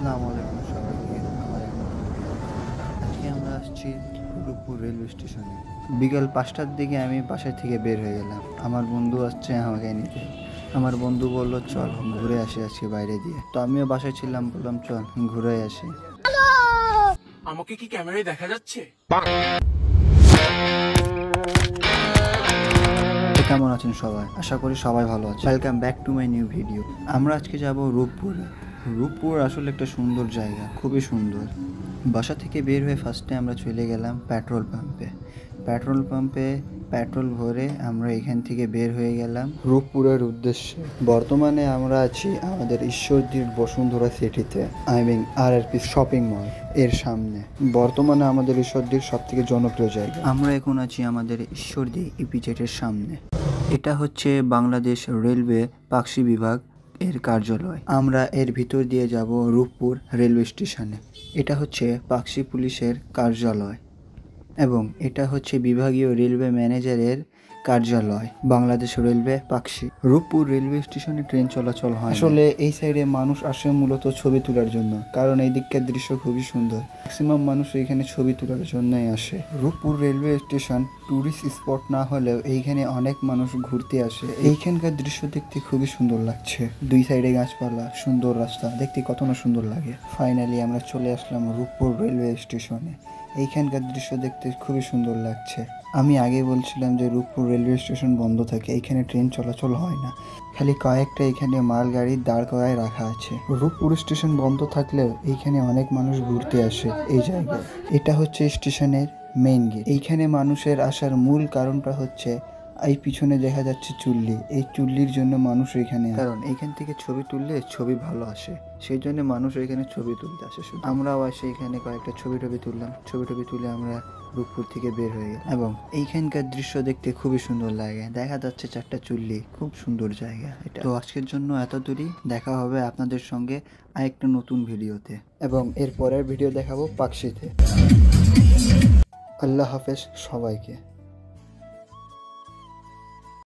আসসালামু আলাইকুম সবাইকে। আজকে আমরা আসছি রূপপুর রেলওয়ে স্টেশনে। বিকাল 5টার দিকে আমি বাসা থেকে বের হয়ে গেলাম। আমার বন্ধু আসছে আমাকে নিতে। আমার বন্ধু বলল চল ঘুরে আসি আজকে বাইরে দিয়ে। তো আমিও বাসায় ছিলাম, বললাম চল ঘুরে আসি। আমাকে কি ক্যামেরায় দেখা যাচ্ছে? কেমন আছেন সবাই? আশা করি সবাই ভালো আছে। Welcome back to my new video. আমরা আজকে যাব রূপপুরে। রূপপুর আসলে একটা সুন্দর জায়গা, খুবই সুন্দর। বাসা থেকে বের হয়ে ফার্স্টে আমরা চলে গেলাম পেট্রোল পাম্পে। পেট্রোল ভরে আমরা এখান থেকে বের হয়ে গেলাম রূপপুরের উদ্দেশ্যে। বর্তমানে আমরা আছি আমাদের ঈশ্বরদীর বসুন্ধরা সিটিতে, RRP শপিং মল এর সামনে। বর্তমানে আমাদের ঈশ্বরদীর সব থেকে জনপ্রিয় জায়গা। আমরা এখন আছি আমাদের ঈশ্বরদী ইপিজেটের সামনে। এটা হচ্ছে বাংলাদেশ রেলওয়ে পাকশি বিভাগ এর কার্যালয়। আমরা এর ভিতর দিয়ে যাব রূপপুর রেলওয়ে স্টেশনে। এটা হচ্ছে পাকশি পুলিশের কার্যালয় এবং এটা হচ্ছে বিভাগীয় রেলওয়ে ম্যানেজারের কার্যালয়, বাংলাদেশ রেলওয়ে পাকশি। রূপপুর রেলওয়ে স্টেশনে ট্রেন চলাচল হয়। আসলে এই সাইডে মানুষ আসে মূলত ছবি তোলার জন্য, কারণ এই দিককার দৃশ্য খুবই সুন্দর। ম্যাক্সিমাম মানুষ এখানে ছবি তোলার জন্যই আসে। Rooppur railway station tourist spot না হলেও এইখানে অনেক মানুষ ঘুরতে আসে। এইখানকার দৃশ্য দেখতে খুবই সুন্দর লাগছে। দুই সাইডে গাছপালা, সুন্দর রাস্তা, দেখতে কত না সুন্দর লাগে। ফাইনালি আমরা চলে আসলাম রূপপুর রেলওয়ে স্টেশনে। এইখানকার দৃশ্য দেখতে খুবই সুন্দর লাগছে। আমি আগে বলছিলাম যে রূপপুর রেলওয়ে স্টেশন বন্ধ থাকে, এখানে ট্রেন চলাচল হয় না, খালি কয়েকটা এখানে মালগাড়ি দাঁড় করায় রাখা আছে। রূপপুর স্টেশন বন্ধ থাকলেও এইখানে অনেক মানুষ ঘুরতে আসে এই জায়গায়। এটা হচ্ছে স্টেশনের মেইন গেট। এইখানে মানুষের আসার মূল কারণটা হচ্ছে এই পিছনে দেখা যাচ্ছে চুল্লি। এই চুল্লির জন্য মানুষ এখানে, কারণ এইখান থেকে ছবি তুললে ছবি ভালো আসে, সেই জন্য মানুষ এখানে ছবি তুলতে আসে। শুধু আমরাও আসে এখানে কয়েকটা ছবি তুললাম। ছবি তুলে আমরা রূপপুর থেকে বের হয়ে গেলাম এবং এইখানকার দৃশ্য দেখতে খুবই সুন্দর লাগে। দেখা যাচ্ছে 4টা চুল্লি, খুব সুন্দর জায়গা এটা। তো আজকের জন্য এত দূরই। দেখা হবে আপনাদের সঙ্গে আরেকটা নতুন ভিডিওতে এবং এর পরের ভিডিও দেখাবো পাকশিতে। আল্লাহ হাফেজ সবাইকে।